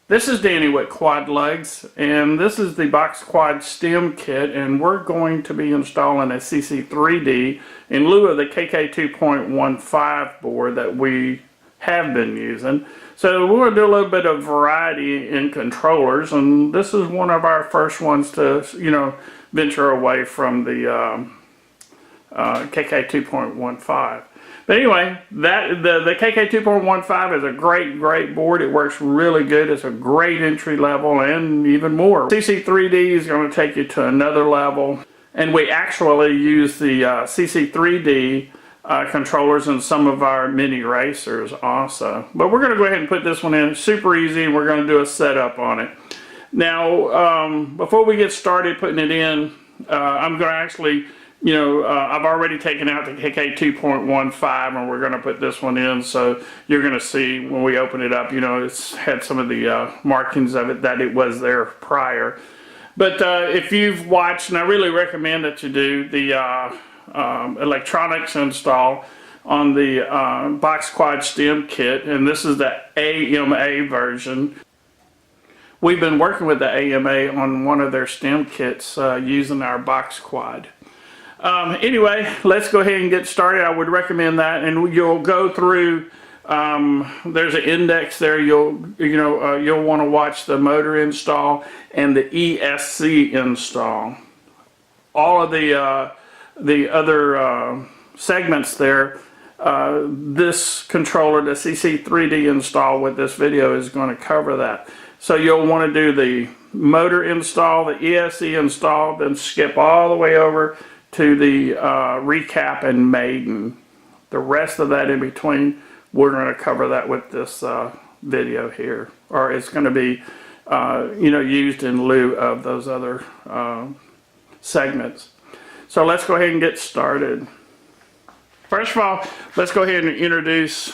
This is Danny with QuadLugs, and this is the Box Quad stem kit, and we're going to be installing a CC3D in lieu of the KK2.15 board that we have been using. So we're going to do a little bit of variety in controllers, and this is one of our first ones to, venture away from the KK2.15. But anyway, the KK2.15 is a great board. It works really good. It's a great entry level and even more. CC3D is going to take you to another level. And we actually use the CC3D controllers in some of our mini racers also. But we're going to go ahead and put this one in. Super easy, and we're going to do a setup on it. Now, before we get started putting it in, I'm going to actually... I've already taken out the KK2.15 and we're going to put this one in, so you're going to see when we open it up, it's had some of the markings of it that it was there prior. But if you've watched, and I really recommend that you do, the electronics install on the Box Quad stem kit, and this is the AMA version. We've been working with the AMA on one of their stem kits using our Box Quad. Anyway, let's go ahead and get started. I would recommend that, and you'll go through. There's an index there. You'll want to watch the motor install and the ESC install. All of the other segments there. This controller, the CC3D install with this video, is going to cover that. So you'll want to do the motor install, the ESC install, then skip all the way over to the recap and maiden. The rest of that in between, we're going to cover that with this video here, or it's going to be used in lieu of those other segments. So let's go ahead and get started. First of all, let's go ahead and introduce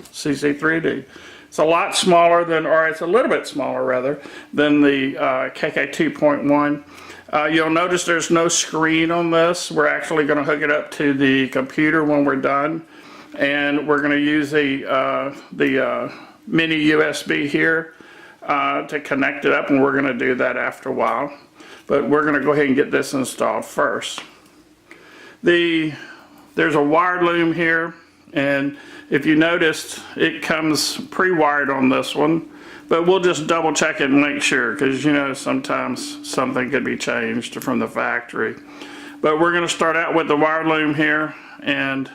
CC3D. It's a lot smaller than, or it's a little bit smaller rather, than the KK2.1. You'll notice there's no screen on this. We're actually going to hook it up to the computer when we're done, and we're going to use the mini USB here to connect it up, and we're going to do that after a while. But we're going to go ahead and get this installed first. There's a wired loom here, and if you noticed, it comes pre-wired on this one. But we'll just double check it and make sure, because sometimes something could be changed from the factory. But we're going to start out with the wire loom here, and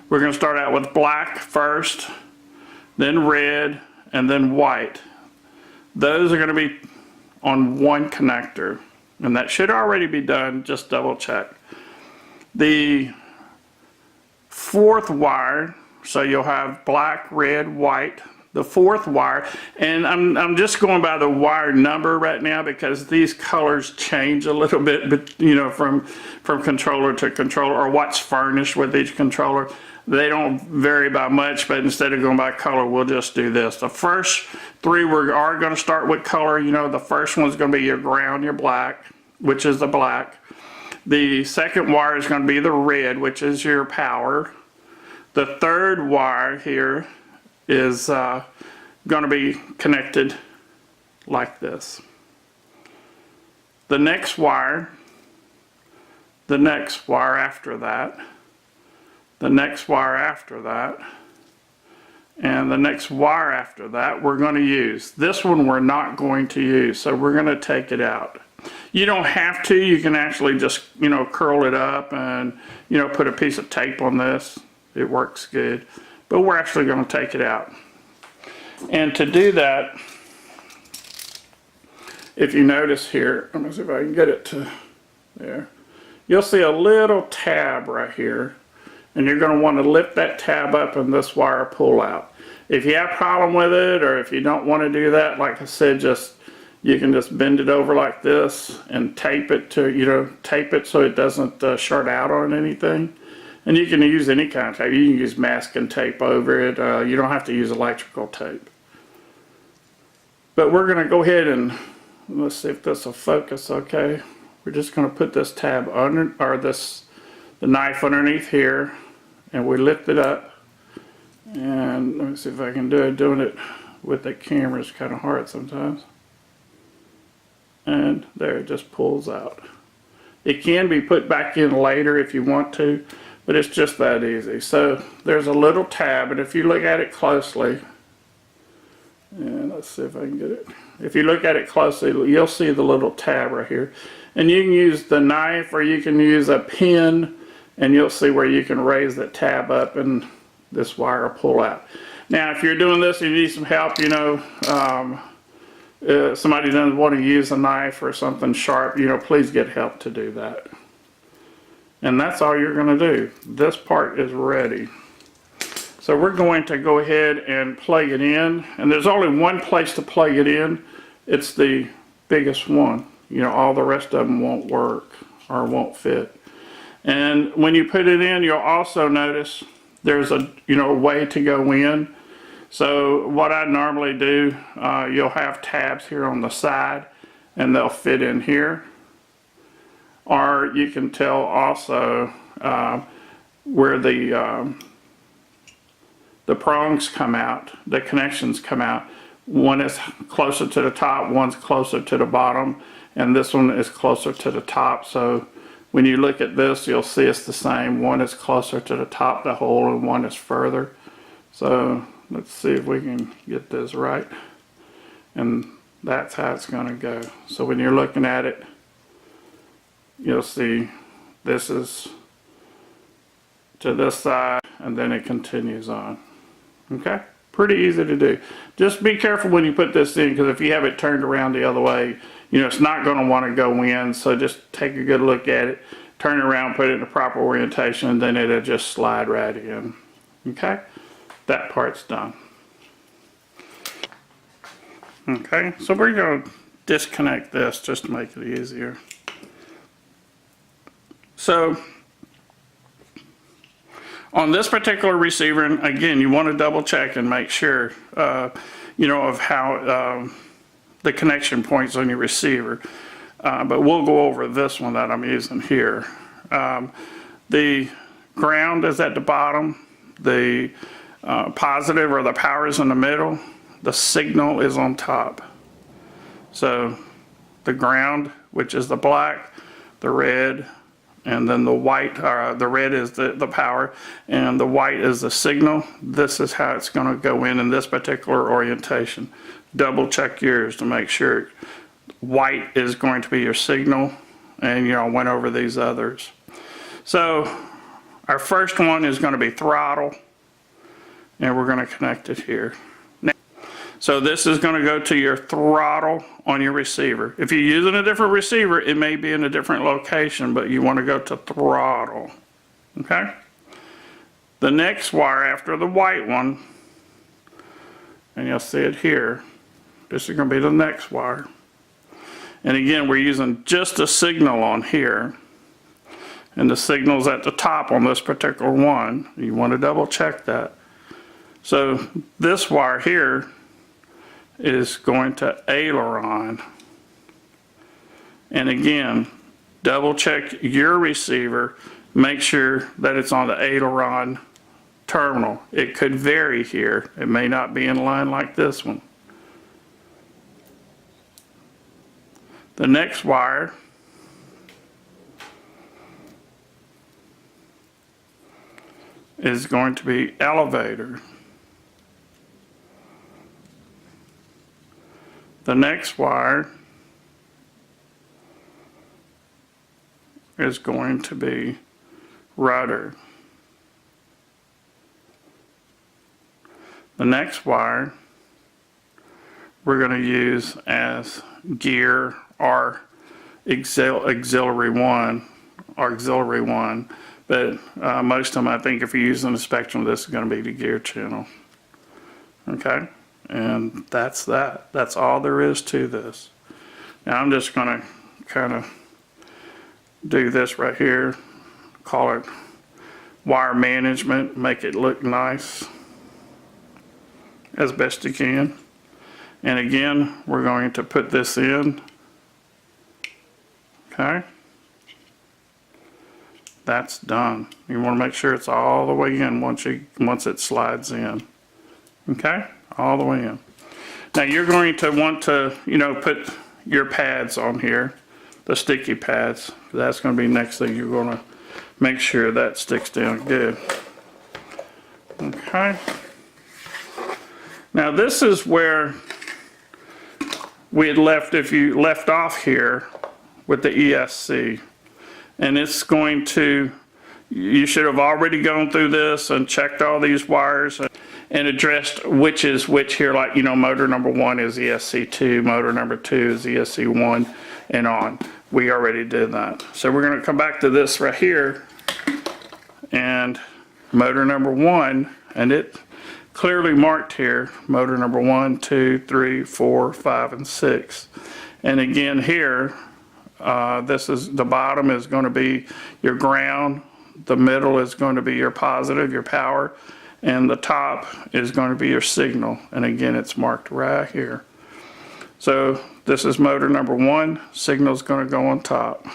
we're going to start out with black first, then red, and then white. Those are going to be on one connector, and that should already be done. Just double check. The fourth wire, so you'll have black, red, white. The fourth wire, and I'm just going by the wire number right now because these colors change a little bit, but from controller to controller, or what's furnished with each controller. They don't vary by much, but instead of going by color, we'll just do this. The first three we are going to start with color. The first one's going to be your ground, your black, which is the black. The second wire is going to be the red, which is your power. The third wire here is going to be connected like this. The next wire, the next wire after that, the next wire after that, and the next wire after that we're going to use. This one we're not going to use, so we're going to take it out. You don't have to. You can actually just curl it up and put a piece of tape on this. It works good. But we're actually going to take it out. And to do that, if you notice here, let me see if I can get it to there. You'll see a little tab right here, and you're going to want to lift that tab up and this wire pull out. If you have a problem with it, or if you don't want to do that, like I said, you can just bend it over like this and tape it to tape it so it doesn't short out on anything. And you can use any kind of tape. You can use masking tape over it. You don't have to use electrical tape. But we're going to go ahead and let's see if this will focus okay. We're just going to put this tab under, or the knife underneath here, and we lift it up. And let me see if I can do it doing it with the camera is kind of hard sometimes. And there, it just pulls out. It can be put back in later if you want to, but it's just that easy. So there's a little tab, and if you look at it closely, and let's see if I can get it. If you look at it closely, you'll see the little tab right here. And you can use the knife or you can use a pin, and you'll see where you can raise the tab up and this wire will pull out. Now if you're doing this and you need some help, you know, somebody doesn't want to use a knife or something sharp, you know, please get help to do that. And that's all you're going to do. This part is ready. So we're going to go ahead and plug it in, and there's only one place to plug it in. It's the biggest one. You know, all the rest of them won't work or won't fit. And when you put it in, you'll also notice there's a, you know, way to go in. So what I normally do, you'll have tabs here on the side and they'll fit in here. Or you can tell also where the prongs come out, the connections come out. One is closer to the top, one's closer to the bottom, and this one is closer to the top. So when you look at this, you'll see it's the same. One is closer to the top of the hole and one is further. So let's see if we can get this right. And that's how it's going to go. So when you're looking at it, you'll see this is to this side and then it continues on. Okay? Pretty easy to do. Just be careful when you put this in, because if you have it turned around the other way, you know, it's not going to want to go in. So just take a good look at it, turn it around, put it in the proper orientation, and then it'll just slide right in. Okay? That part's done. Okay, so we're going to disconnect this just to make it easier. So on this particular receiver, and again, you want to double check and make sure, you know, of how the connection points on your receiver. But we'll go over this one that I'm using here. The ground is at the bottom. The positive or the power is in the middle. The signal is on top. So the ground, which is the black, the red, and then the white, the red is the power, and the white is the signal. This is how it's going to go in this particular orientation. Double check yours to make sure white is going to be your signal, and you know, I went over these others. So our first one is going to be throttle, and we're going to connect it here. So this is going to go to your throttle on your receiver. If you're using a different receiver, it may be in a different location, but you want to go to throttle. Okay? The next wire after the white one, and you'll see it here, this is going to be the next wire. And again, we're using just a signal on here, and the signal's at the top on this particular one. You want to double check that. So this wire here is going to aileron. And again, double check your receiver, make sure that it's on the aileron terminal. It could vary here. It may not be in line like this one. The next wire is going to be elevator. The next wire is going to be rudder. The next wire we're going to use as gear or auxiliary one, but most of them, I think if you're using the spectrum, this is going to be the gear channel. Okay? And that's that. That's all there is to this. Now I'm just going to kind of do this right here. Call it wire management. Make it look nice as best you can. And again, we're going to put this in. Okay. That's done. You want to make sure it's all the way in once it slides in. Okay? All the way in. Now you're going to want to, put your pads on here, the sticky pads. That's going to be next thing. You're going to make sure that sticks down good. Okay. Now this is where we had left, if you left off here with the ESC. And it's going to, you should have already gone through this and checked all these wires and addressed which is which here, like, motor number 1 is ESC2, motor number 2 is ESC1, and on. We already did that. So we're going to come back to this right here, and motor number 1, and it clearly marked here, motor number 1, 2, 3, 4, 5, and 6. And again here, this is, the bottom is going to be your ground, the middle is going to be your positive, your power, and the top is going to be your signal. And again, it's marked right here. So this is motor number 1, signal is going to go on top.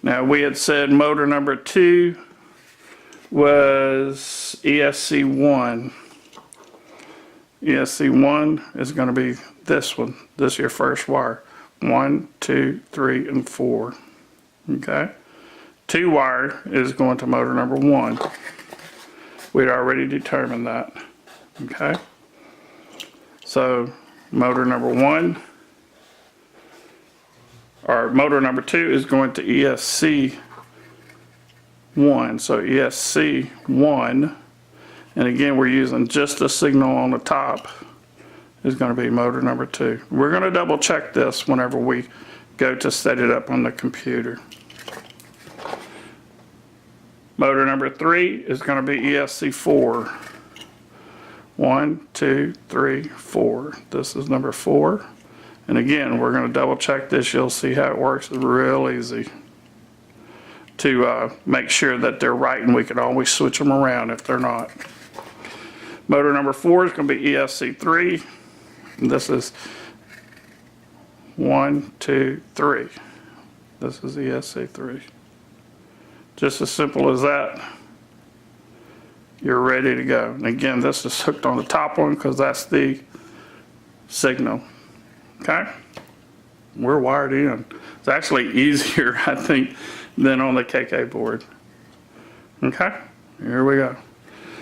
Now we had said motor number 2 was ESC1. ESC1 is going to be this one. This is your first wire. 1, 2, 3, and 4. Okay. 2 wire is going to motor number 1. We'd already determined that. Okay. So motor number 1, or motor number 2 is going to ESC1. So ESC1, and again we're using just the signal on the top, is going to be motor number 2. We're going to double check this whenever we go to set it up on the computer. Motor number 3 is going to be ESC4. 1, 2, 3, 4. This is number 4. And again, we're going to double check this. You'll see how it works. It's real easy to make sure that they're right, and we can always switch them around if they're not. Motor number 4 is going to be ESC3. And this is 1, 2, 3. This is ESC3. Just as simple as that. You're ready to go. And again, this is hooked on the top one because that's the signal. Okay? We're wired in. It's actually easier, I think, than on the KK board. Okay? Here we go.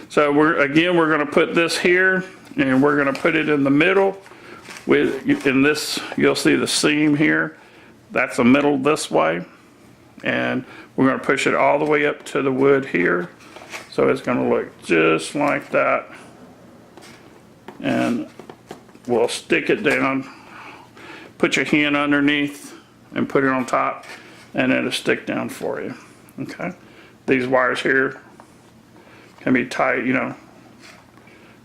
So we're going to put this here, and we're going to put it in the middle. In this, you'll see the seam here. That's the middle this way. And we're going to push it all the way up to the wood here. So it's going to look just like that. And we'll stick it down, put your hand underneath and put it on top, and it'll stick down for you. Okay? These wires here can be tight,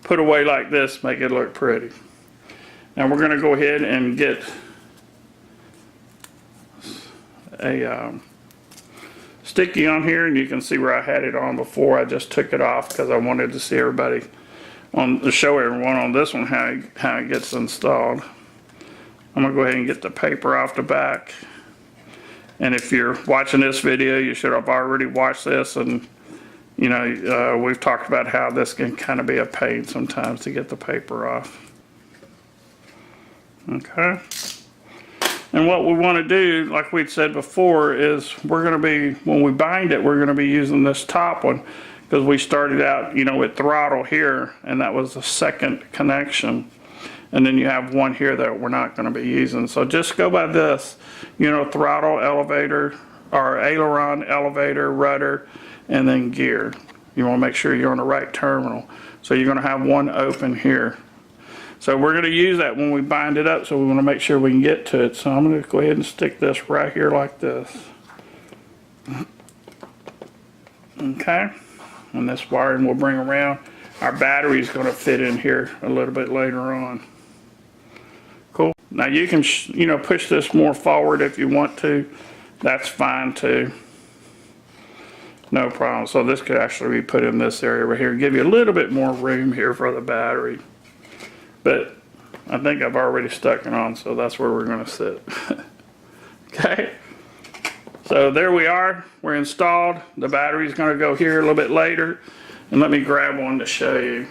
put away like this, make it look pretty. Now we're going to go ahead and get a sticky on here, and you can see where I had it on before. I just took it off because I wanted to see everybody to show everyone on this one how it gets installed. I'm going to go ahead and get the paper off the back. And if you're watching this video, you should have already watched this, and we've talked about how this can kind of be a pain sometimes to get the paper off. Okay. And what we want to do, like we'd said before, is we're going to be, when we bind it, we're going to be using this top one, because we started out, with throttle here, and that was the second connection. And then you have one here that we're not going to be using. So just go by this, throttle, elevator, or aileron, elevator, rudder, and then gear. You want to make sure you're on the right terminal. So you're going to have one open here. So we're going to use that when we bind it up, so we want to make sure we can get to it. So I'm going to go ahead and stick this right here like this. Okay, and this wiring we'll bring around. Our battery is going to fit in here a little bit later on. Cool. Now you can, push this more forward if you want to. That's fine too. No problem. So this could actually be put in this area right here. Give you a little bit more room here for the battery. But I think I've already stuck it on, so that's where we're going to sit. Okay. So there we are. We're installed. The battery's going to go here a little bit later. And let me grab one to show you.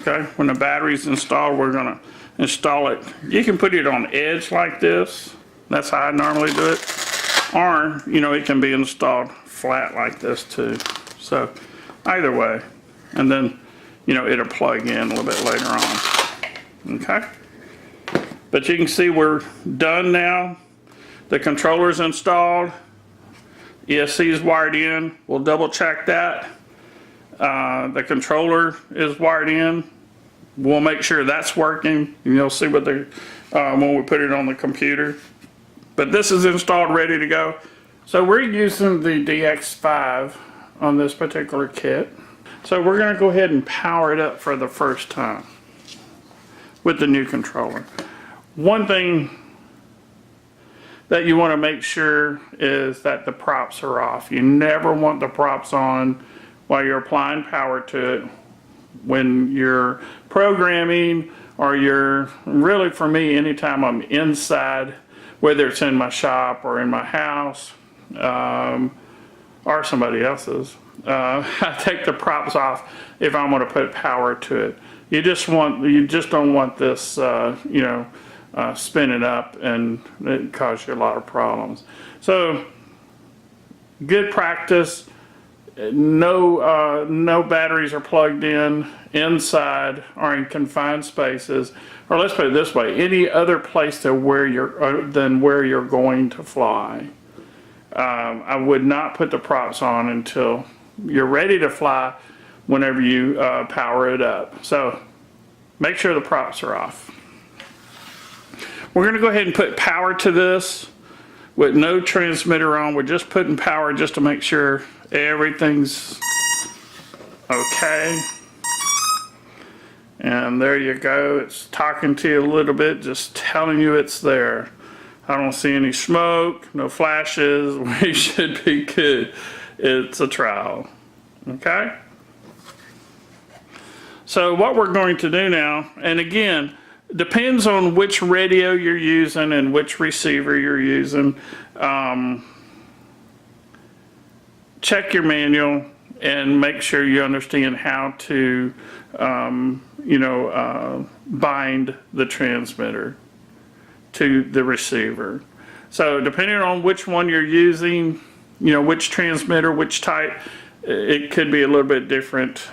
Okay, when the battery's installed, we're gonna install it. You can put it on edge like this. That's how I normally do it. Or, you know, it can be installed flat like this too. So either way. And then, you know, it'll plug in a little bit later on. Okay. But you can see we're done now. The controller's installed. ESC is wired in. We'll double check that. The controller is wired in. We'll make sure that's working. You'll see what the when we put it on the computer. But this is installed, ready to go. So we're using the DX5 on this particular kit. So we're going to go ahead and power it up for the first time with the new controller. One thing that you want to make sure is that the props are off. You never want the props on while you're applying power to it when you're programming, or you're really, for me, anytime I'm inside, whether it's in my shop or in my house or somebody else's, I take the props off if I'm going to put power to it. You just don't want this you know, spinning up, and it causes you a lot of problems. So good practice. No batteries are plugged in inside or in confined spaces, or let's put it this way, any other place than where you're going to fly. I would not put the props on until you're ready to fly, whenever you power it up. So make sure the props are off. We're going to go ahead and put power to this with no transmitter on. We're just putting power just to make sure everything's okay. And there you go. It's talking to you a little bit, just telling you it's there. I don't see any smoke, no flashes. We should be good. It's a trial. Okay? So what we're going to do now, and again, depends on which radio you're using and which receiver you're using. Check your manual and make sure you understand how to, you know, bind the transmitter to the receiver. So depending on which one you're using, you know, which transmitter, which type, it could be a little bit different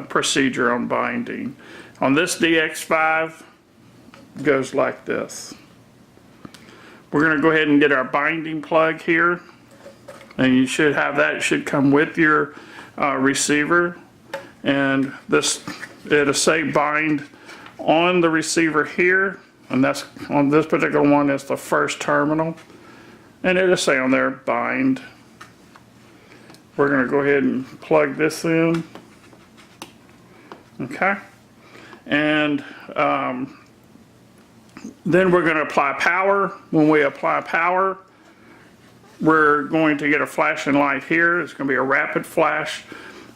procedure on binding. On this DX5, it goes like this. We're going to go ahead and get our binding plug here, and you should have that. It should come with your receiver, and this, it'll say bind on the receiver here, and that's on this particular one. It's the first terminal, and it'll say on there bind. We're going to go ahead and plug this in. Okay, and then we're going to apply power. When we apply power, we're going to get a flashing light here. It's going to be a rapid flash,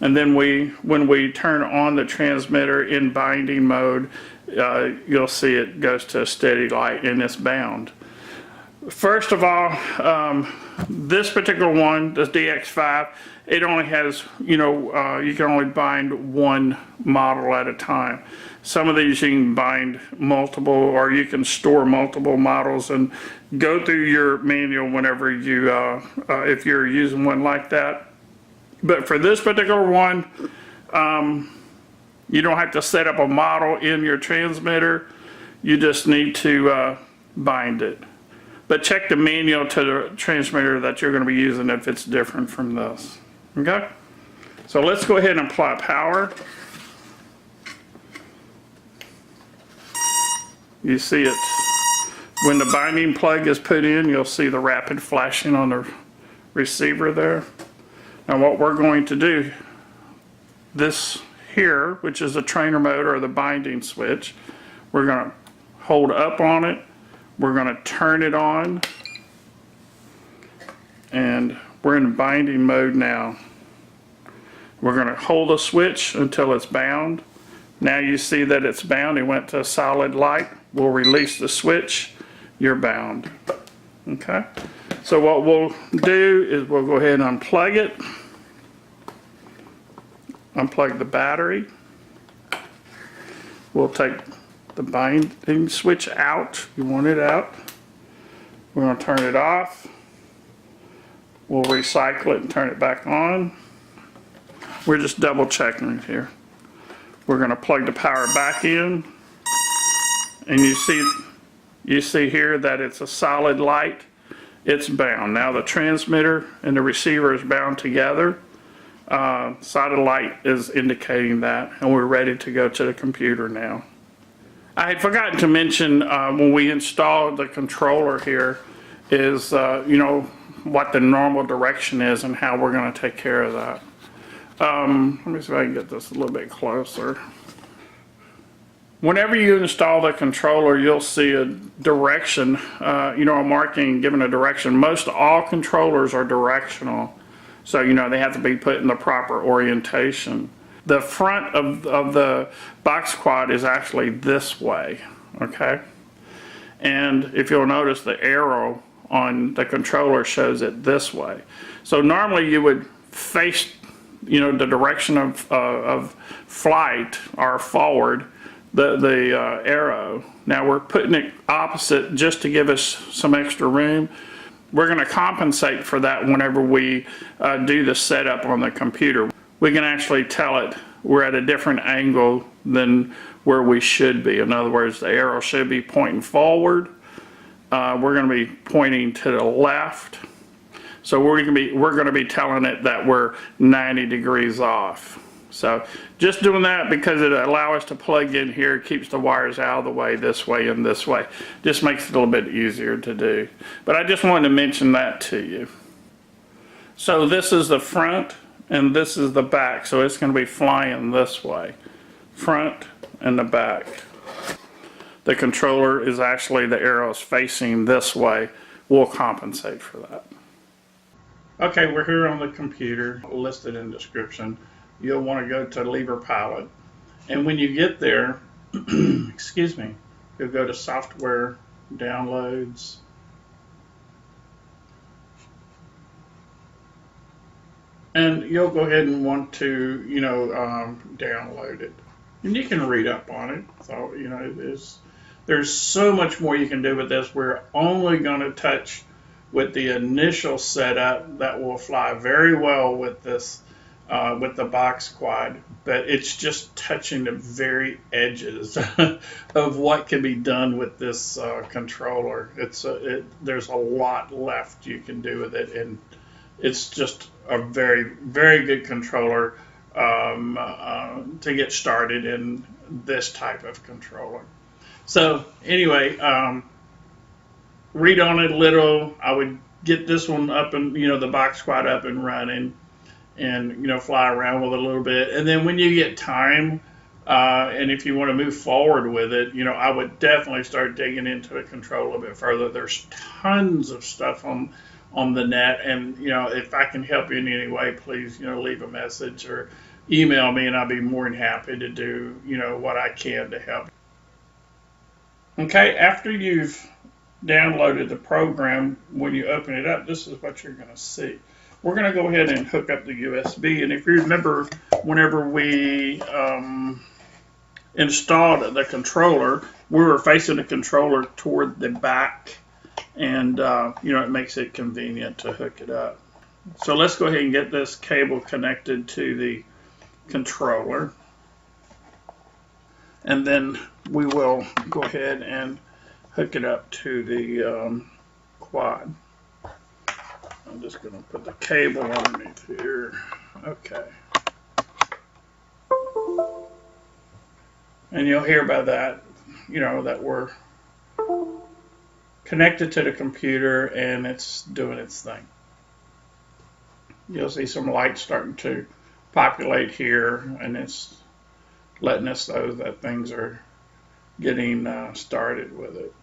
and then when we turn on the transmitter in binding mode, you'll see it goes to a steady light and it's bound. First of all, this particular one, this DX5, it only has, you know, you can only bind one model at a time. Some of these you can bind multiple, or you can store multiple models, and go through your manual whenever you, if you're using one like that. But for this particular one, you don't have to set up a model in your transmitter. You just need to bind it. But check the manual to the transmitter that you're going to be using if it's different from this. Okay? So let's go ahead and apply power. You see it, when the binding plug is put in, you'll see the rapid flashing on the receiver there. Now what we're going to do, this here, which is the trainer mode or the binding switch, we're going to hold up on it. We're going to turn it on, and we're in binding mode now. We're going to hold the switch until it's bound. Now you see that it's bound. It went to a solid light. We'll release the switch. You're bound. Okay? So what we'll do is we'll go ahead and unplug it. Unplug the battery. we'll take the binding switch out. You want it out. We're going to turn it off. We'll recycle it and turn it back on. We're just double checking it here. We're going to plug the power back in. And you see here that it's a solid light. It's bound. Now the transmitter and the receiver is bound together. Solid light is indicating that, and we're ready to go to the computer now. I had forgotten to mention when we installed the controller here is you know, what the normal direction is and how we're going to take care of that. Let me see if I can get this a little bit closer. Whenever you install the controller, you'll see a direction, you know, a marking given a direction. Most all controllers are directional, so you know they have to be put in the proper orientation. The front of the box quad is actually this way, okay? And if you'll notice, the arrow on the controller shows it this way. So normally you would face, you know, the direction of flight or forward, the arrow. Now we're putting it opposite just to give us some extra room. We're going to compensate for that whenever we do the setup on the computer. We can actually tell it we're at a different angle than where we should be. In other words, the arrow should be pointing forward. We're going to be pointing to the left. So we're going to be telling it that we're 90 degrees off. So just doing that because it allows us to plug in here, keeps the wires out of the way this way and this way. Just makes it a little bit easier to do. But I just wanted to mention that to you. So this is the front and this is the back. So it's going to be flying this way. Front and the back. The controller is actually, the arrows facing this way. We'll compensate for that. Okay, we're here on the computer, listed in description. You'll want to go to Lever Pilot. And when you get there, excuse me, you'll go to Software, Downloads. And you'll go ahead and want to, you know, download it. And you can read up on it. So, you know, there's so much more you can do with this. We're only going to touch with the initial setup that will fly very well with this, with the box quad, but it's just touching the very edges of what can be done with this controller. There's a lot left you can do with it, and it's just a very, very good controller to get started in this type of controller. So anyway, read on it a little. I would get this one up and, you know, the box quad up and running, and, you know, fly around with it a little bit. And then when you get time, and if you want to move forward with it, you know, I would definitely start digging into the control a bit further. There's tons of stuff on the net, and, you know, if I can help you in any way, please, you know, leave a message or email me, and I'll be more than happy to do, you know, what I can to help. Okay, after you've downloaded the program, when you open it up, this is what you're going to see. We're going to go ahead and hook up the USB, and if you remember, whenever we installed the controller, we were facing the controller toward the back, and you know, it makes it convenient to hook it up. So let's go ahead and get this cable connected to the controller, and then we will go ahead and hook it up to the quad. I'm just going to put the cable underneath here. Okay. And you'll hear by that, you know, that we're connected to the computer and it's doing its thing. You'll see some lights starting to populate here, and it's letting us know that things are getting started with it.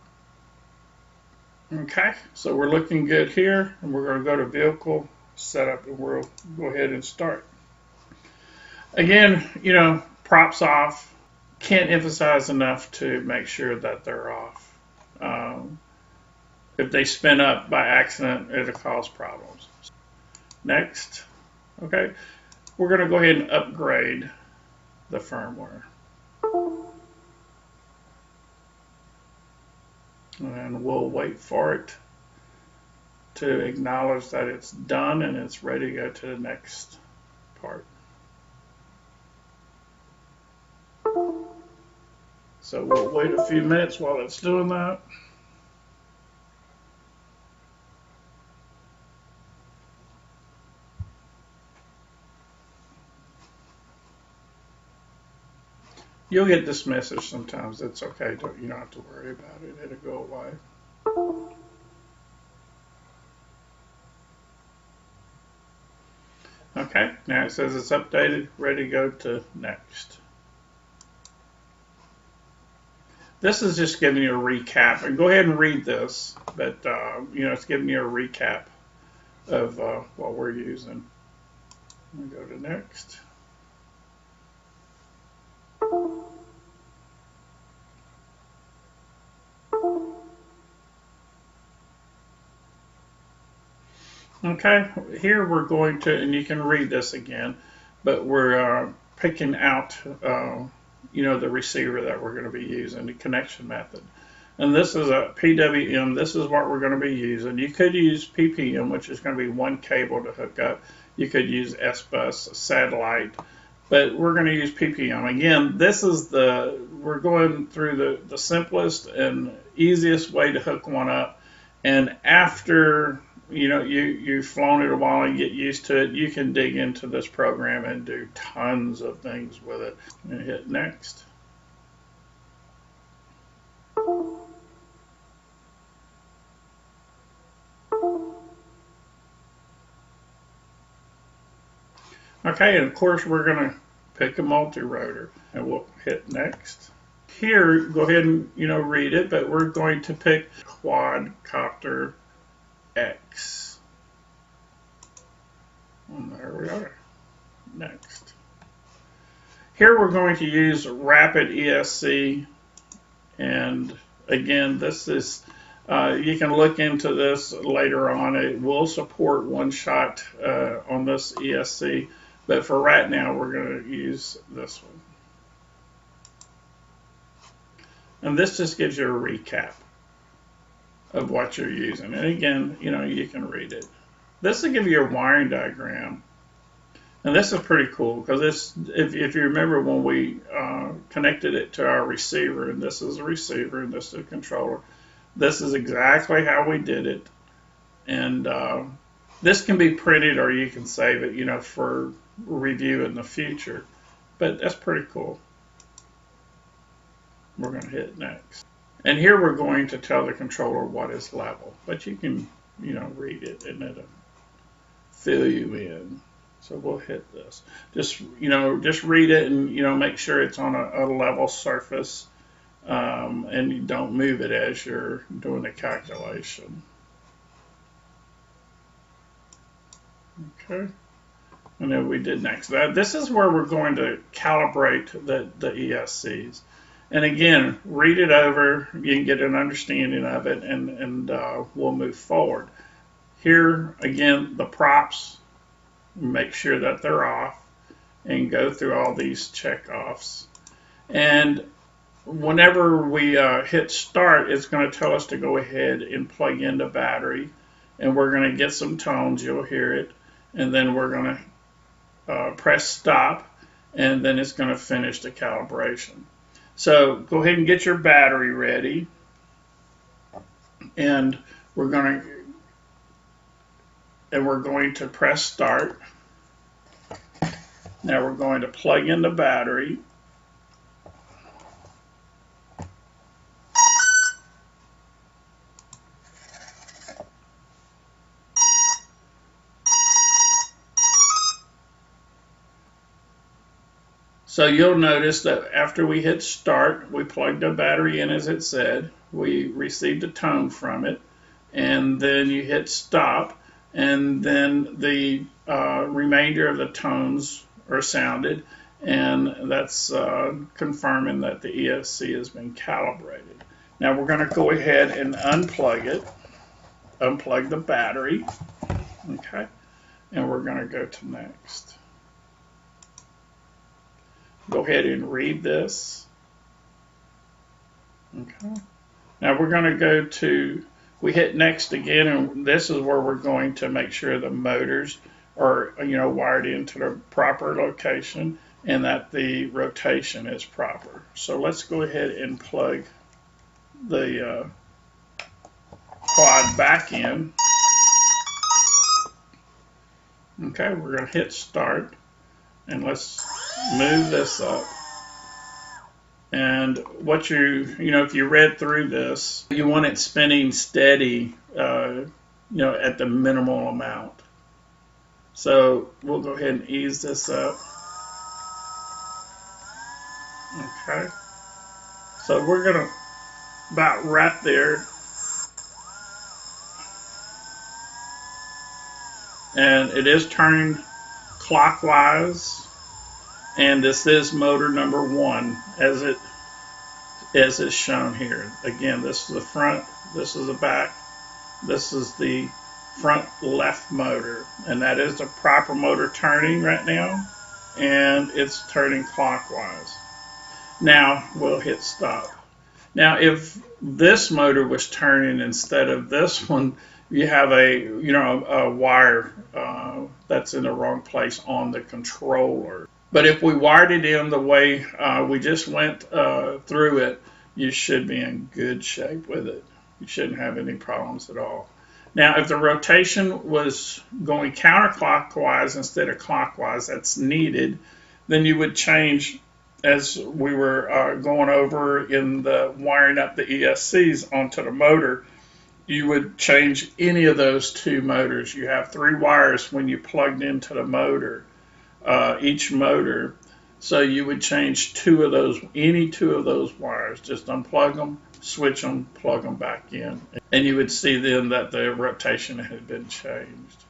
Okay, so we're looking good here, and we're going to go to Vehicle, Setup, and we'll go ahead and start. Again, you know, props off. Can't emphasize enough to make sure that they're off. If they spin up by accident, it'll cause problems. Next, okay, we're going to go ahead and upgrade the firmware. And we'll wait for it to acknowledge that it's done and it's ready to go to the next part. So we'll wait a few minutes while it's doing that. You'll get this message sometimes. It's okay. You don't have to worry about it. It'll go away. Okay, now it says it's updated, ready to go to next. This is just giving you a recap, and go ahead and read this, but it's giving you a recap of what we're using. We'll go to next. Okay, here we're going to, and you can read this again, but we're picking out, the receiver that we're going to be using, the connection method. And this is a PWM. This is what we're going to be using. You could use PPM, which is going to be one cable to hook up. You could use S-Bus, satellite, but we're going to use PPM. Again, we're going through the simplest and easiest way to hook one up. And after you've flown it a while and get used to it, you can dig into this program and do tons of things with it. And hit next. Okay, and of course we're going to pick a multi-rotor, and we'll hit next. Here, go ahead and read it, but we're going to pick Quadcopter X. And there we are. Next. Here we're going to use Rapid ESC, and again, this is you can look into this later on. It will support one shot on this ESC, but for right now, we're going to use this one. And this just gives you a recap of what you're using. And again, you can read it. This will give you a wiring diagram. And this is pretty cool because if you remember when we connected it to our receiver, and this is a receiver and this is a controller, this is exactly how we did it. And this can be printed or you can save it, for review in the future. But that's pretty cool. We're going to hit next. And here we're going to tell the controller what is level. But you can, read it and it'll fill you in. So we'll hit this. Just read it and, make sure it's on a level surface. And you don't move it as you're doing the calculation. Okay. And then we did next. This is where we're going to calibrate the ESCs. And again, read it over. You can get an understanding of it, and we'll move forward. Here, again, the props, make sure that they're off, and go through all these check-offs. And whenever we hit start, it's going to tell us to go ahead and plug in the battery. And we're going to get some tones. You'll hear it. And then we're going to press stop, and then it's going to finish the calibration. So go ahead and get your battery ready, and we're going to press start. Now we're going to plug in the battery. So you'll notice that after we hit start, we plugged the battery in as it said. We received a tone from it. And then you hit stop. And then the remainder of the tones are sounded. And that's confirming that the ESC has been calibrated. Now we're going to go ahead and unplug it. Unplug the battery. Okay. And we're going to go to next. Go ahead and read this. Okay. Now we're going to go to, we hit next again, and this is where we're going to make sure the motors are, wired into the proper location and that the rotation is proper. So let's go ahead and plug the quad back in. Okay, we're going to hit start, and let's move this up. And what if you read through this, you want it spinning steady, at the minimal amount. So we'll go ahead and ease this up. Okay. So we're going to about right there. And it is turning clockwise. And this is motor number 1 as is shown here. Again, this is the front, this is the back, this is the front left motor, and that is the proper motor turning right now, and it's turning clockwise. Now we'll hit stop. Now if this motor was turning instead of this one, you have a wire that's in the wrong place on the controller. But if we wired it in the way we just went through it, you should be in good shape with it. You shouldn't have any problems at all. Now, if the rotation was going counterclockwise instead of clockwise, that's needed, then you would change, as we were going over in the wiring up the ESCs onto the motor, you would change any of those 2 motors. You have 3 wires when you plugged into the motor. Each motor, so you would change 2 of those, any 2 of those wires, just unplug them, switch them, plug them back in, and you would see then that the rotation had been changed.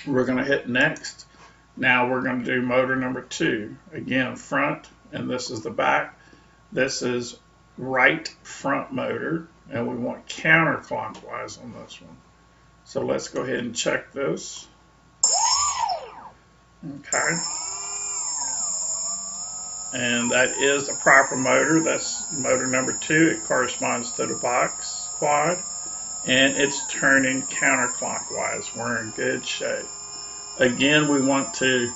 We're going to hit next. Now we're going to do motor number 2. Again, front, and this is the back. This is right front motor, and we want counterclockwise on this one. So let's go ahead and check this. Okay, and that is the proper motor. That's motor number 2. It corresponds to the box quad, and it's turning counterclockwise. We're in good shape. Again, we want to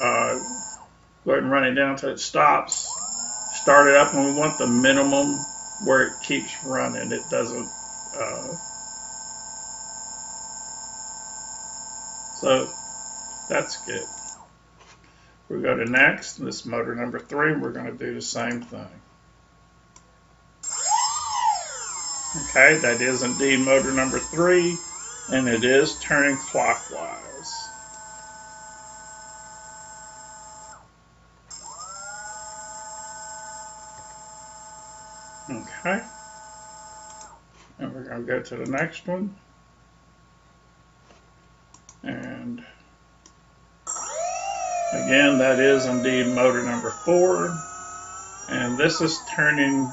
go ahead and run it down until it stops. Start it up, and we want the minimum where it keeps running. It doesn't. So that's good. We'll go to next. This is motor number 3. We're going to do the same thing. Okay, that is indeed motor number 3, and it is turning clockwise. Okay, and we're going to go to the next one. And again, that is indeed motor number 4, and this is turning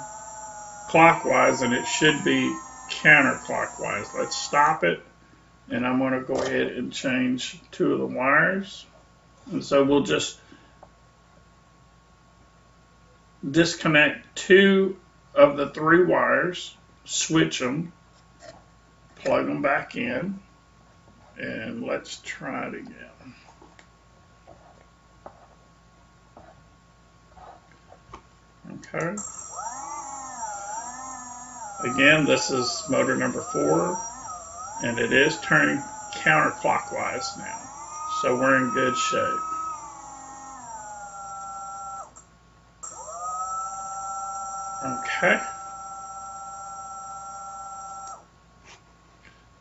clockwise, and it should be counterclockwise. Let's stop it, and I'm going to go ahead and change 2 of the wires. And so we'll just disconnect 2 of the 3 wires, switch them, plug them back in, and let's try it again. Okay. Again, this is motor number 4, and it is turning counterclockwise now. So we're in good shape. Okay.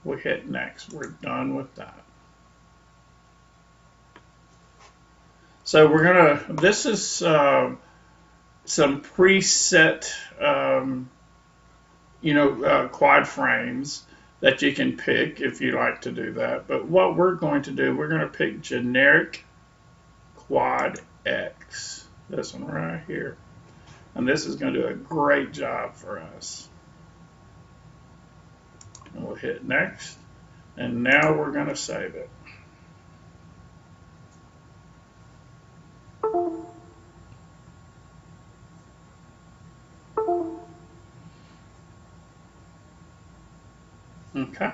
We hit next. We're done with that. So we're gonna, this is some preset, quad frames that you can pick if you like to do that. But what we're going to do, we're going to pick generic Quad X, this one right here. And this is going to do a great job for us. And we'll hit next. And now we're going to save it. Okay.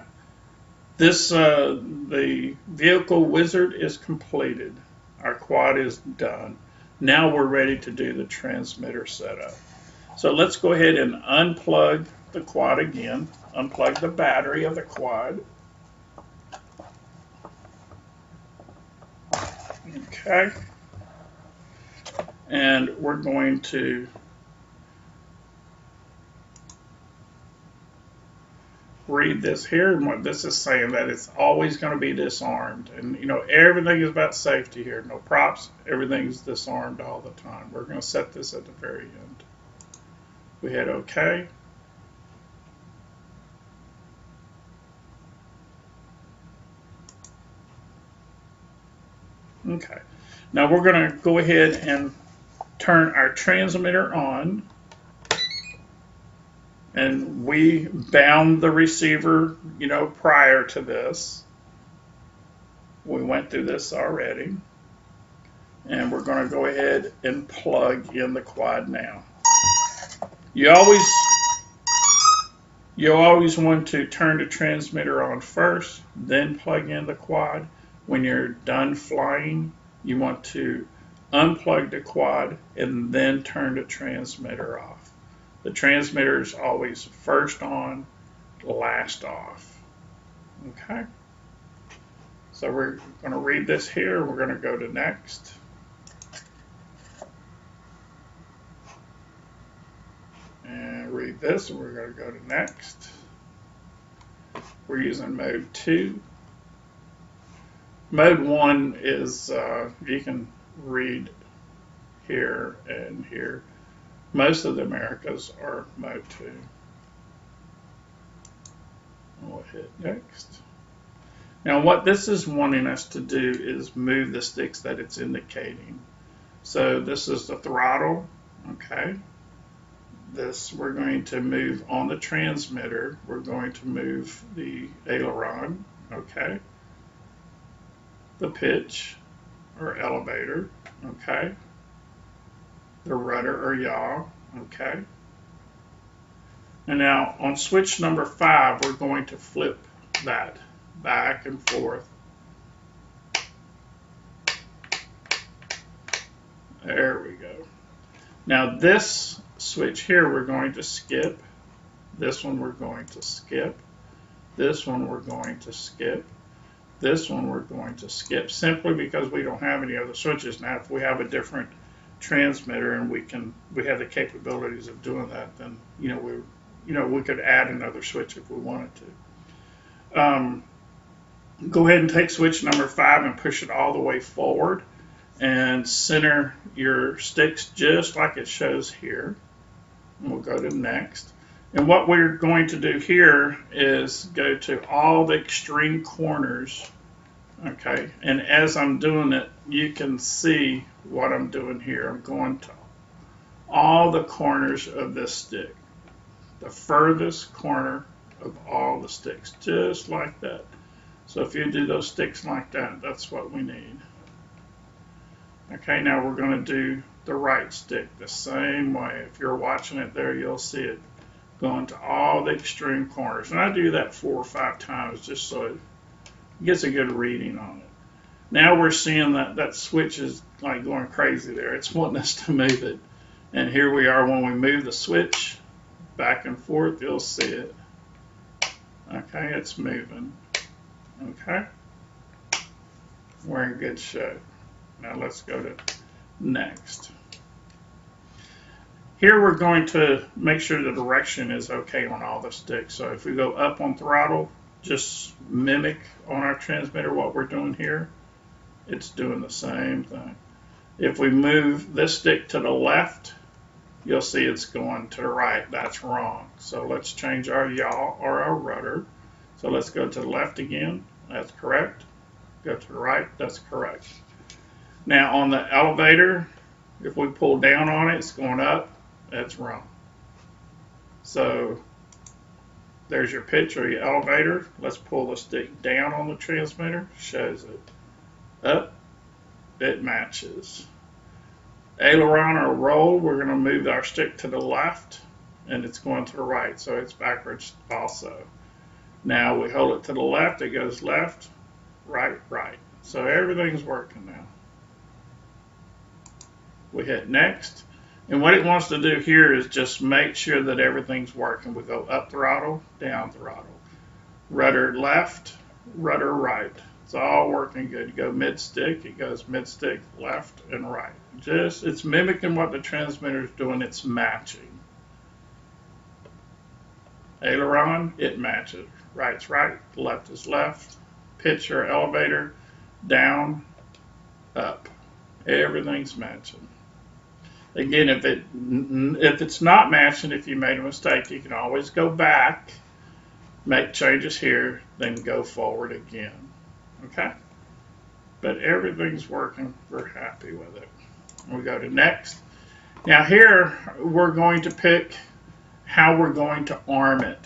The vehicle wizard is completed. Our quad is done. Now we're ready to do the transmitter setup. So let's go ahead and unplug the quad again. Unplug the battery of the quad. Okay. And we're going to read this here, and what this is saying, that it's always going to be disarmed. And you know, everything is about safety here. No props, everything's disarmed all the time. We're going to set this at the very end. We hit OK. Okay. Now we're going to go ahead and turn our transmitter on. And we bound the receiver, you know, prior to this. We went through this already. And we're going to go ahead and plug in the quad now. You always want to turn the transmitter on first, then plug in the quad. When you're done flying, you want to unplug the quad and then turn the transmitter off. The transmitter is always first on, last off. Okay? So we're going to read this here. We're going to go to next. And read this, and we're going to go to next. We're using mode 2. Mode 1 is, you can read here and here. Most of the Americas are mode 2. We'll hit next. Now what this is wanting us to do is move the sticks that it's indicating. So this is the throttle, okay. This we're going to move on the transmitter. We're going to move the aileron, okay. The pitch or elevator, okay. The rudder or yaw, okay. And now on switch number 5, we're going to flip that back and forth. There we go. Now this switch here we're going to skip. This one we're going to skip. This one we're going to skip. This one we're going to skip simply because we don't have any other switches. Now if we have a different transmitter and we have the capabilities of doing that, then we could add another switch if we wanted to. Go ahead and take switch number 5 and push it all the way forward and center your sticks just like it shows here. And we'll go to next. And what we're going to do here is go to all the extreme corners. Okay, and as I'm doing it, you can see what I'm doing here. I'm going to all the corners of this stick, the furthest corner of all the sticks, just like that. So if you do those sticks like that, that's what we need. Okay, now we're going to do the right stick the same way. If you're watching it there, you'll see it going to all the extreme corners. And I do that 4 or 5 times just so it gets a good reading on it. Now we're seeing that switch is like going crazy there. It's wanting us to move it. And here we are when we move the switch back and forth, you'll see it. Okay, it's moving. Okay, we're in good shape. Now let's go to next. Here we're going to make sure the direction is okay on all the sticks. So if we go up on throttle, just mimic on our transmitter what we're doing here. It's doing the same thing. If we move this stick to the left, you'll see it's going to the right. That's wrong. So let's change our yaw or our rudder. So let's go to the left again. That's correct. Go to the right. That's correct. Now on the elevator, if we pull down on it, it's going up. That's wrong. So there's your pitch or your elevator. Let's pull the stick down on the transmitter. Shows it. Up. It matches. Aileron or roll, we're going to move our stick to the left and it's going to the right. So it's backwards also. Now we hold it to the left, it goes left, right, right. So everything's working now. We hit next. And what it wants to do here is just make sure that everything's working. We go up throttle, down throttle. Rudder left, rudder right. It's all working good. You go mid-stick, it goes mid-stick, left and right. Just, it's mimicking what the transmitter is doing, it's matching. Aileron, it matches. Right's right, left is left. Pitch or elevator, down, up. Everything's matching. Again, if it's not matching, if you made a mistake, you can always go back, make changes here, then go forward again. Okay? But everything's working. We're happy with it. We go to next. Now here, we're going to pick how we're going to arm it.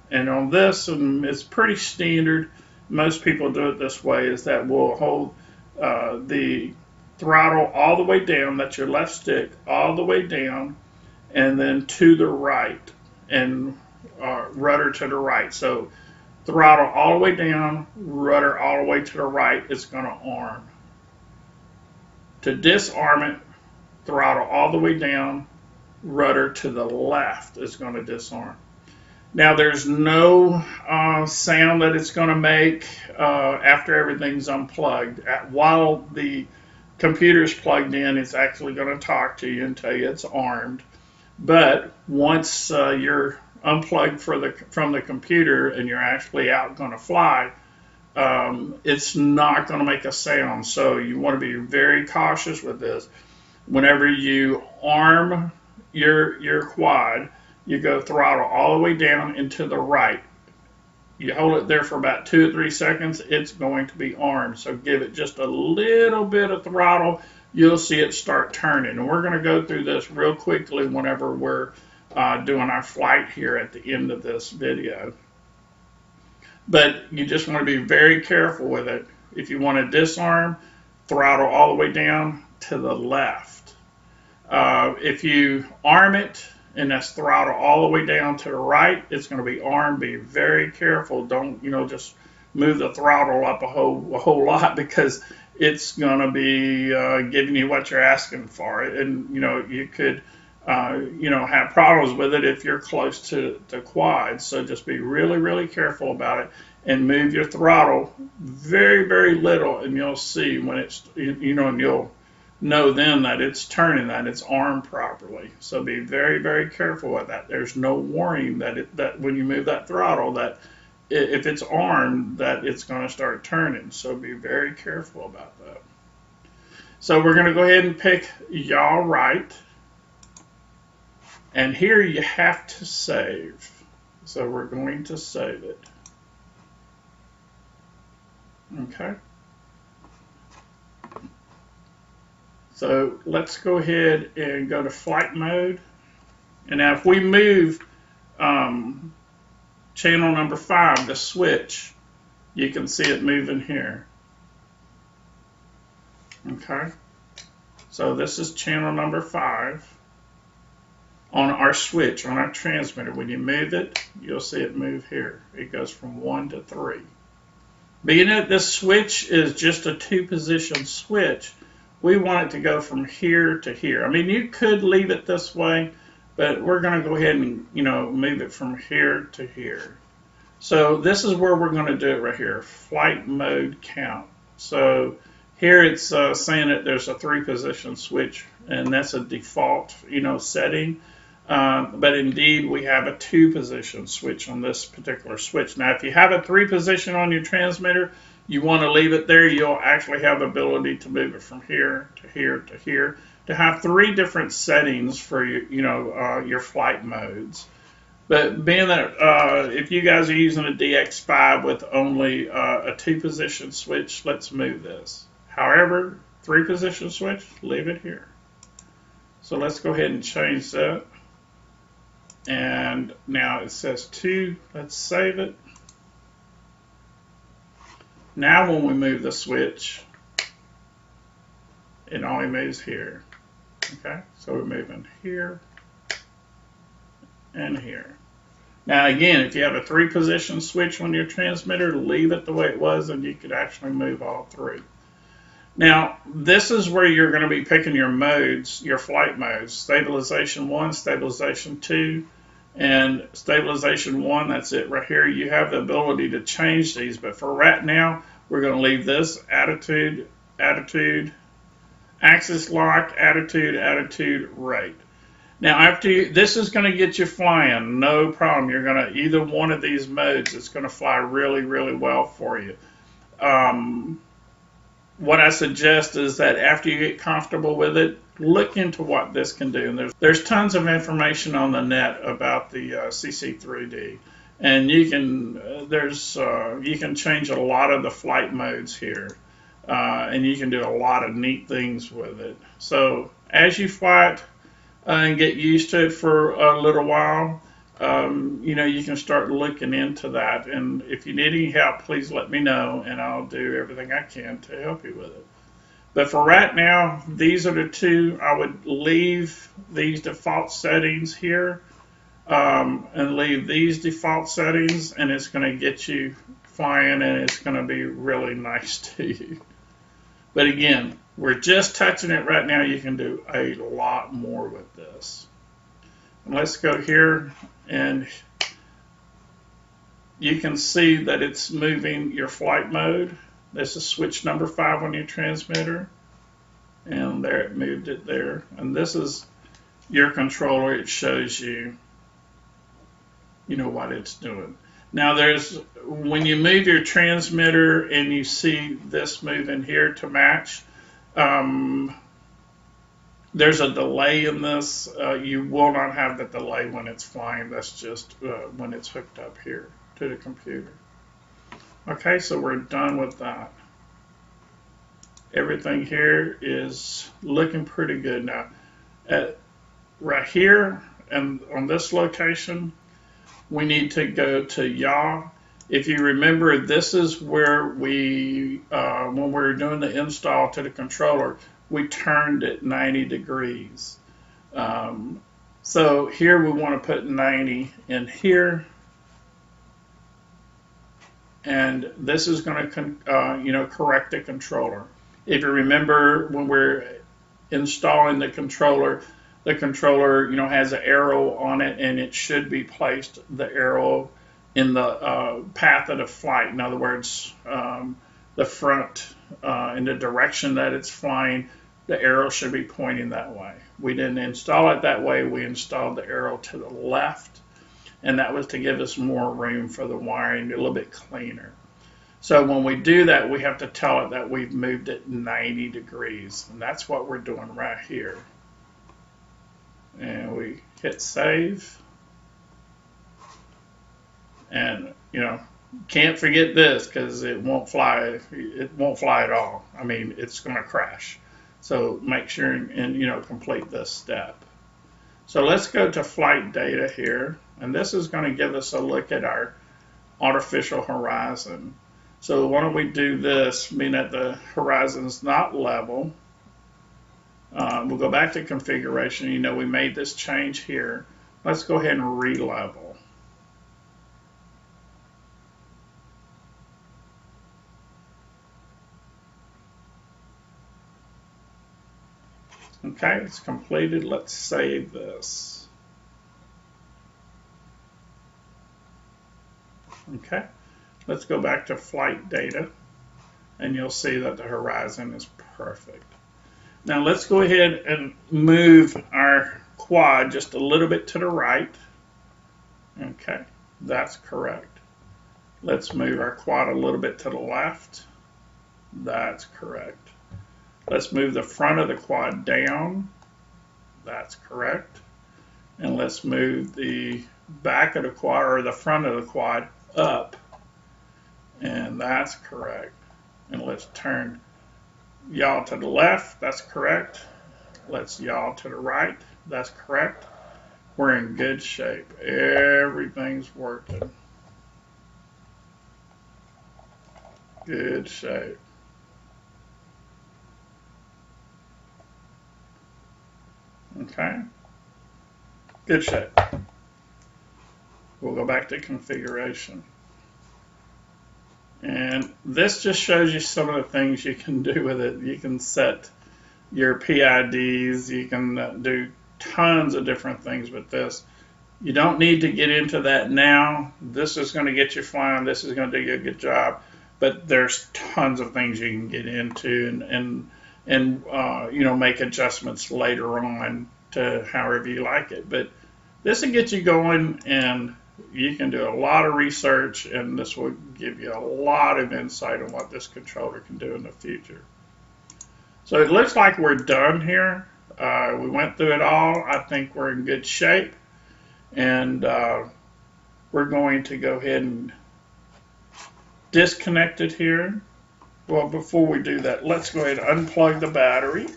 And on this, and it's pretty standard, most people do it this way, is that we'll hold the throttle all the way down, that's your left stick, all the way down, and then to the right, and rudder to the right. So throttle all the way down, rudder all the way to the right, it's going to arm. To disarm it, throttle all the way down, rudder to the left is going to disarm. Now there's no sound that it's going to make after everything's unplugged. While the computer's plugged in, it's actually going to talk to you and tell you it's armed. But once you're unplugged from the computer and you're actually out going to fly, it's not going to make a sound. So you want to be very cautious with this. Whenever you arm your quad, you go throttle all the way down and to the right. You hold it there for about 2 or 3 seconds, it's going to be armed. So give it just a little bit of throttle, you'll see it start turning. And we're going to go through this real quickly whenever we're doing our flight here at the end of this video. But you just want to be very careful with it. If you want to disarm, throttle all the way down to the left. If you arm it, and that's throttle all the way down to the right, it's going to be armed. Be very careful. Don't, just move the throttle up a whole lot, because it's going to be giving you what you're asking for. And, you could, have problems with it if you're close to the quad. So just be really, really careful about it and move your throttle very, very little, and you'll see when it's, and you'll know then that it's turning, that it's armed properly. So be very, very careful with that. There's no warning that when you move that throttle, that if it's armed, that it's going to start turning. So be very careful about that. So we're going to go ahead and pick yaw right. And here you have to save. So we're going to save it. Okay. So let's go ahead and go to flight mode. And now if we move channel number 5, the switch, you can see it moving here. Okay. So this is channel number 5 on our switch, on our transmitter. When you move it, you'll see it move here. It goes from 1 to 3. Being that this switch is just a 2-position switch, we want it to go from here to here. I mean, you could leave it this way, but we're going to go ahead and, move it from here to here. So this is where we're going to do it right here, flight mode count. So here it's saying that there's a 3-position switch, and that's a default, setting. But indeed, we have a 2-position switch on this particular switch. Now, if you have a 3-position on your transmitter, you want to leave it there. You'll actually have the ability to move it from here to here to here, to have 3 different settings for your flight modes. But being that if you guys are using a DX5 with only a 2-position switch, let's move this. However, 3-position switch, leave it here. So let's go ahead and change that. And now it says 2. Let's save it. Now when we move the switch, it only moves here. Okay, so we're moving here and here. Now again, if you have a 3-position switch on your transmitter, leave it the way it was and you could actually move all 3. Now, this is where you're going to be picking your modes, your flight modes. Stabilization 1, Stabilization 2, and Stabilization 1, that's it right here. You have the ability to change these, but for right now, we're going to leave this attitude, axis lock, attitude, rate. Now, this is going to get you flying, no problem. You're going to either one of these modes. It's going to fly really, really well for you. What I suggest is that after you get comfortable with it, look into what this can do. And there's tons of information on the net about the CC3D, and you can change a lot of the flight modes here, and you can do a lot of neat things with it. So as you fly it and get used to it for a little while, you can start looking into that. And if you need any help, please let me know, and I'll do everything I can to help you with it. But for right now, these are the two. I would leave these default settings here, and leave these default settings, and it's going to get you flying, and it's going to be really nice to you. But again, we're just touching it right now. You can do a lot more with this. And let's go here, and you can see that it's moving your flight mode. This is switch number 5 on your transmitter, and there it moved it there. And this is your controller. It shows you, what it's doing. Now when you move your transmitter and you see this moving here to match, there's a delay in this. You will not have the delay when it's flying. That's just when it's hooked up here to the computer. Okay, so we're done with that. Everything here is looking pretty good now. Right here and on this location, we need to go to yaw. If you remember, this is where we, when we were doing the install to the controller, we turned it 90 degrees. So here we want to put 90 in here. And this is going to, correct the controller. If you remember, when we're installing the controller, has an arrow on it, and it should be placed, the arrow, in the path of the flight. In other words, the front, in the direction that it's flying, the arrow should be pointing that way. We didn't install it that way. We installed the arrow to the left, and that was to give us more room for the wiring, a little bit cleaner. So when we do that, we have to tell it that we've moved it 90 degrees, and that's what we're doing right here. And we hit save, and can't forget this, because it won't fly. It won't fly at all. I mean, it's going to crash. So make sure and complete this step. So let's go to flight data here, and this is going to give us a look at our artificial horizon. So why don't we do this, meaning that the horizon's not level. We'll go back to configuration. We made this change here. Let's go ahead and re-level. Okay, it's completed. Let's save this. Okay, let's go back to flight data, and you'll see that the horizon is perfect. Now let's go ahead and move our quad just a little bit to the right. Okay, that's correct. Let's move our quad a little bit to the left. That's correct. Let's move the front of the quad down. That's correct. And let's move the back of the quad, or the front of the quad, up. And that's correct. And let's turn yaw to the left. That's correct. Let's yaw to the right. That's correct. We're in good shape. Everything's working. Good shape. Okay. Good shape. We'll go back to configuration. And this just shows you some of the things you can do with it. You can set your PIDs, you can do tons of different things with this. You don't need to get into that now. This is going to get you flying. This is going to do you a good job. But there's tons of things you can get into and you know, make adjustments later on to however you like it. But this will get you going, and you can do a lot of research, and this will give you a lot of insight on what this controller can do in the future. So it looks like we're done here. We went through it all. I think we're in good shape. And we're going to go ahead and disconnect it here. Well, before we do that, let's go ahead and unplug the battery.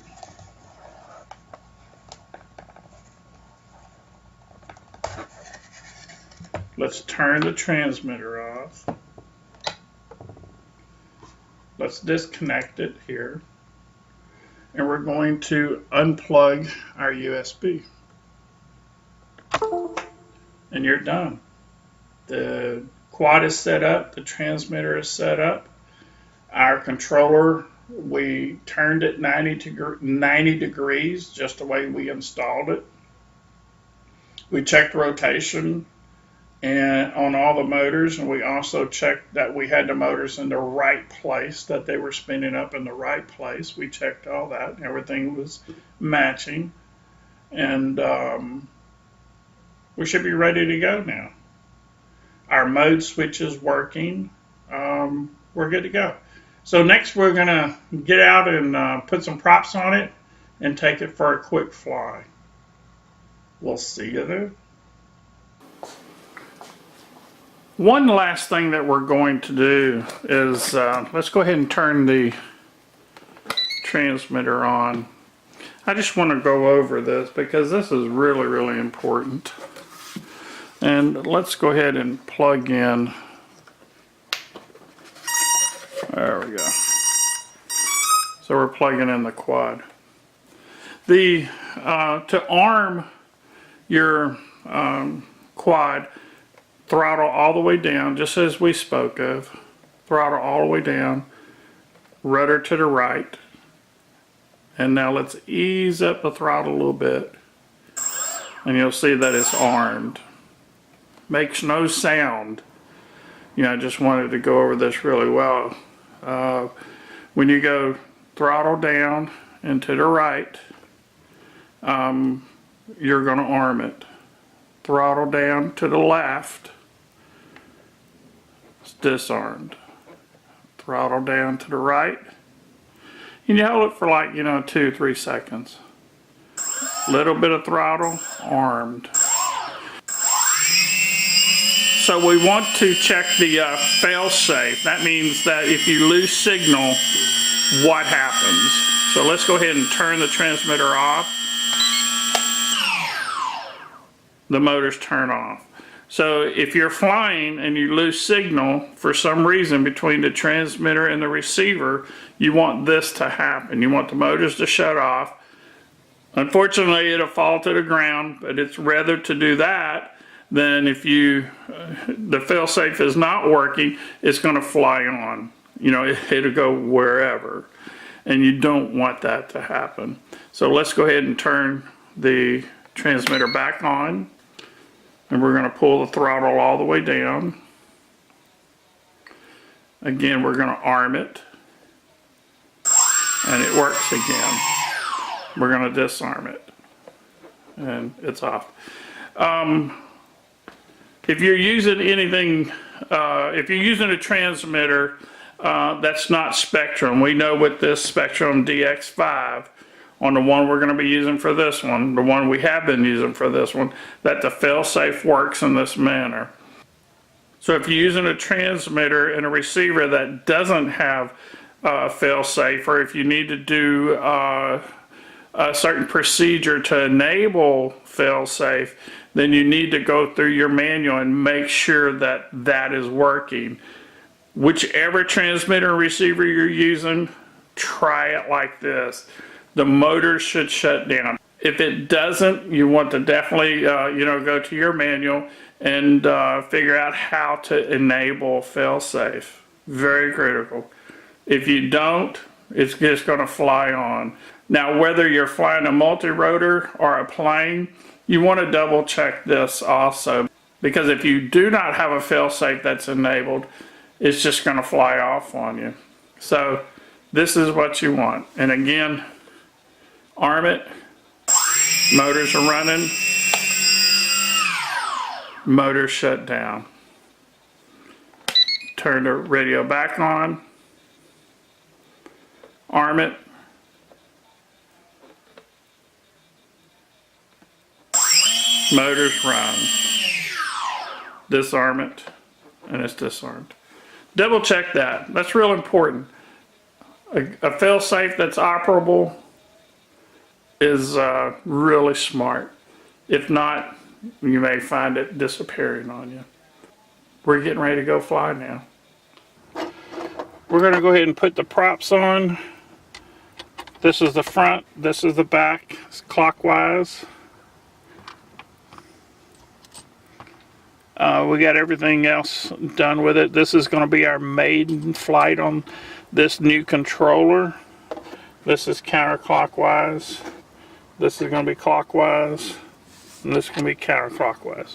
Let's turn the transmitter off. Let's disconnect it here. And we're going to unplug our USB. And you're done. The quad is set up, the transmitter is set up. Our controller, we turned it 90 degrees, just the way we installed it. We checked rotation and on all the motors, and we also checked that we had the motors in the right place, that they were spinning up in the right place. We checked all that, and everything was matching. And we should be ready to go now. Our mode switch is working. We're good to go. So next we're going to get out and put some props on it and take it for a quick fly. We'll see you there. One last thing that we're going to do is let's go ahead and turn the transmitter on. I just want to go over this because this is really, really important. And let's go ahead and plug in. There we go. So we're plugging in the quad. To arm your quad, throttle all the way down, just as we spoke of. Throttle all the way down, rudder to the right. And now let's ease up the throttle a little bit. And you'll see that it's armed. Makes no sound. You know, I just wanted to go over this really well. When you go throttle down and to the right, you're going to arm it. Throttle down to the left, it's disarmed. Throttle down to the right, and you hold it for like, 2-3 seconds. Little bit of throttle, armed. So we want to check the fail-safe. That means that if you lose signal, what happens? So let's go ahead and turn the transmitter off. The motors turn off. So if you're flying and you lose signal for some reason between the transmitter and the receiver, you want this to happen. You want the motors to shut off. Unfortunately, it'll fall to the ground, but it's rather to do that than if the fail-safe is not working, it's going to fly on. It'll go wherever. And you don't want that to happen. So let's go ahead and turn the transmitter back on. And we're going to pull the throttle all the way down. Again, we're going to arm it. And it works again. We're going to disarm it. And it's off. If you're using anything, if you're using a transmitter that's not Spectrum, we know with this Spectrum DX5, on the one we're going to be using for this one, the one we have been using for this one, that the fail-safe works in this manner. So if you're using a transmitter and a receiver that doesn't have fail-safe, or if you need to do a certain procedure to enable fail-safe, then you need to go through your manual and make sure that that is working. Whichever transmitter and receiver you're using, try it like this. The motors should shut down. If it doesn't, you want to definitely, go to your manual and figure out how to enable failsafe. Very critical. If you don't, it's just going to fly on. Now, whether you're flying a multi-rotor or a plane, you want to double check this also, because if you do not have a failsafe that's enabled, it's just going to fly off on you. So this is what you want. And again, arm it. Motors are running. Motor shut down. Turn the radio back on. Arm it. Motors run. Disarm it, and it's disarmed. Double check that. That's real important. A failsafe that's operable is really smart. If not, you may find it disappearing on you. We're getting ready to go fly now. We're going to go ahead and put the props on. This is the front, this is the back. It's clockwise. We got everything else done with it. This is going to be our maiden flight on this new controller. This is counterclockwise. This is going to be clockwise. And this is going to be counterclockwise.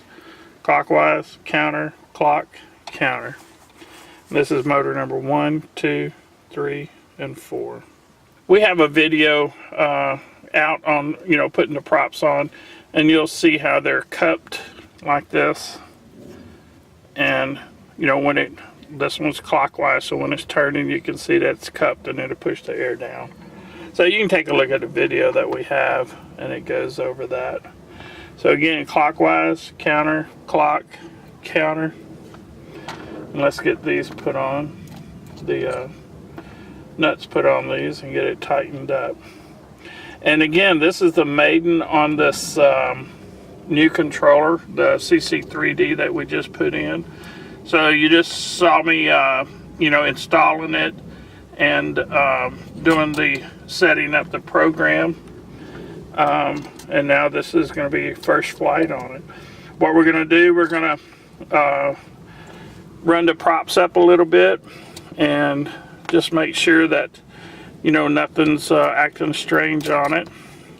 Clockwise, counter, clock, counter. This is motor number 1, 2, 3, and 4. We have a video out on, putting the props on, and you'll see how they're cupped like this. And, when this one's clockwise, so when it's turning, you can see that it's cupped and it'll push the air down. So you can take a look at the video that we have, and it goes over that. So again, clockwise, counter, clock, counter. And let's get these put on, the nuts put on these, and get it tightened up. And again, this is the maiden on this new controller, the CC3D that we just put in. So you just saw me, installing it and doing the setting up the program. And now this is going to be first flight on it. What we're going to do, we're going to run the props up a little bit and just make sure that nothing's acting strange on it.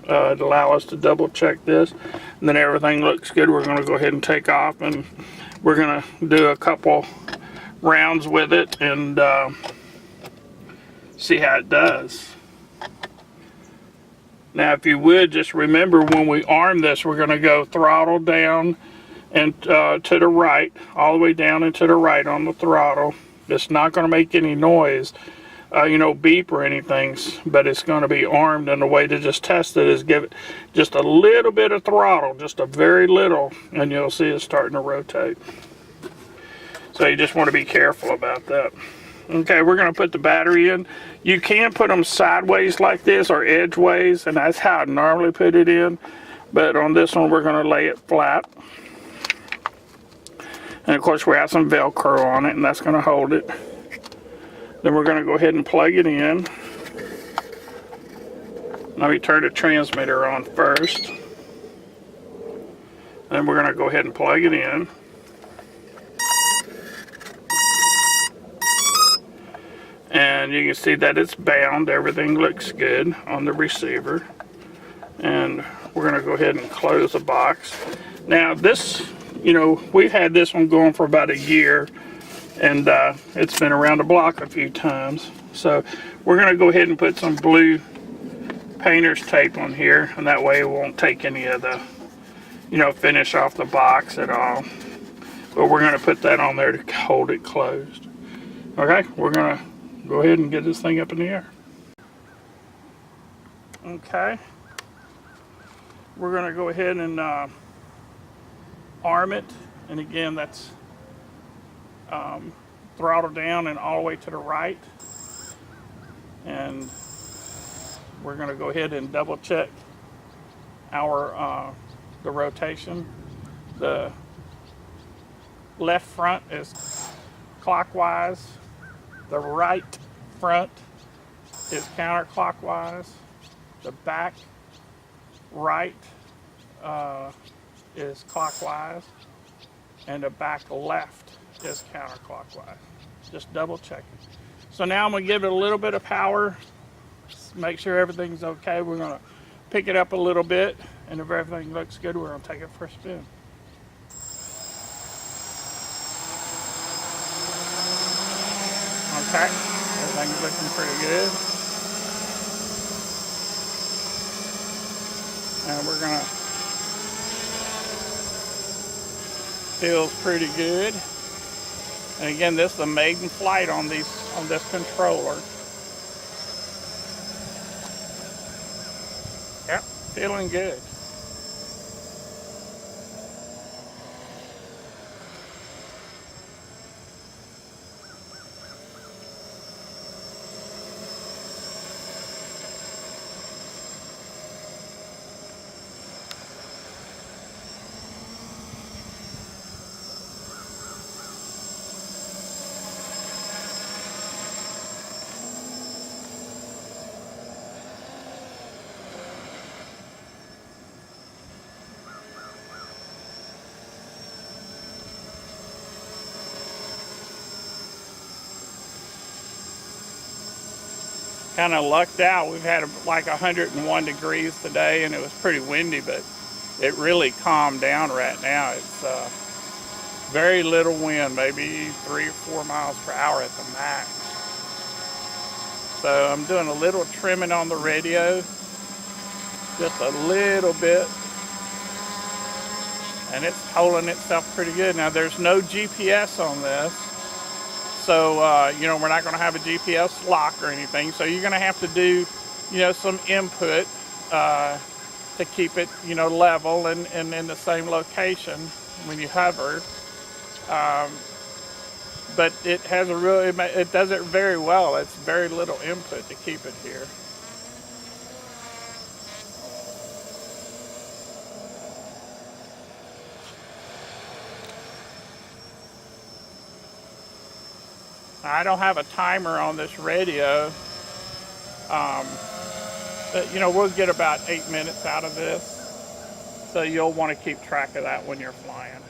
To allow us to double check this, and then everything looks good. We're going to go ahead and take off, and we're going to do a couple rounds with it and see how it does. Now, if you would just remember, when we arm this, we're going to go throttle down and to the right, all the way down and to the right on the throttle. It's not going to make any noise, beep or anything, but it's going to be armed, and the way to just test it is give it just a little bit of throttle, just a very little, and you'll see it starting to rotate. So you just want to be careful about that. Okay, we're going to put the battery in. You can put them sideways like this or edgeways, and that's how I normally put it in, but on this one we're going to lay it flat. And of course we have some Velcro on it, and that's going to hold it. Then we're going to go ahead and plug it in. Let me turn the transmitter on first. Then we're going to go ahead and plug it in. And you can see that it's bound. Everything looks good on the receiver. And we're going to go ahead and close the box. Now this, we've had this one going for about a year. And it's been around the block a few times. So we're going to go ahead and put some blue painter's tape on here, and that way it won't take any of the finish off the box at all. But we're going to put that on there to hold it closed. Okay, we're going to go ahead and get this thing up in the air. Okay, we're going to go ahead and arm it, and again that's throttle down and all the way to the right, and we're going to go ahead and double check our the rotation. The left front is clockwise, the right front is counterclockwise, the back right is clockwise, and the back left is counterclockwise. Just double check it. So now I'm going to give it a little bit of power, make sure everything's okay. We're going to pick it up a little bit, and if everything looks good, we're going to take it for a spin. Okay, everything's looking pretty good. And we're going to, feels pretty good. And again, this is the maiden flight on this controller. Yep, feeling good. Kind of lucked out. We've had like 101 degrees today, and it was pretty windy, but it really calmed down right now. It's very little wind, maybe 3 or 4 miles per hour at the max. So I'm doing a little trimming on the radio, just a little bit, and it's holding itself pretty good. Now there's no GPS on this. So, you know, we're not going to have a GPS lock or anything. So you're going to have to do, you know, some input to keep it, you know, level and in the same location when you hover. But it has a really, it does it very well. It's very little input to keep it here. I don't have a timer on this radio, but you know, we'll get about 8 minutes out of this, so you'll want to keep track of that when you're flying.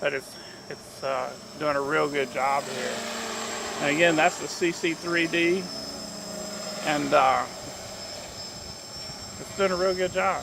But it's doing a real good job here. And again, that's the CC3D, and it's doing a real good job.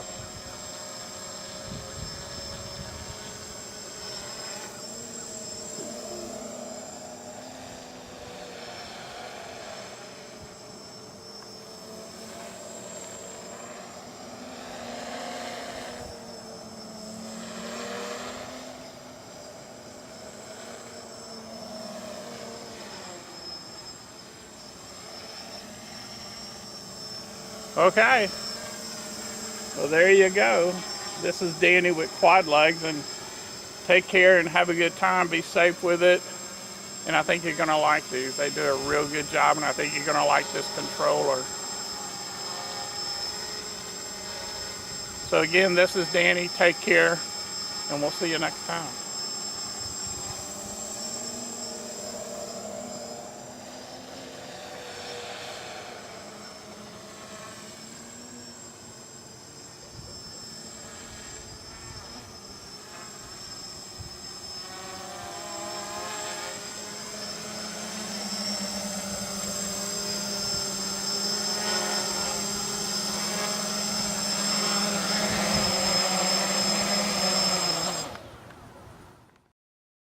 Okay, well there you go. This is Danny with QuadLugs, and take care and have a good time. Be safe with it, and I think you're going to like these. They do a real good job, and I think you're going to like this controller. So again, this is Danny. Take care, and we'll see you next time.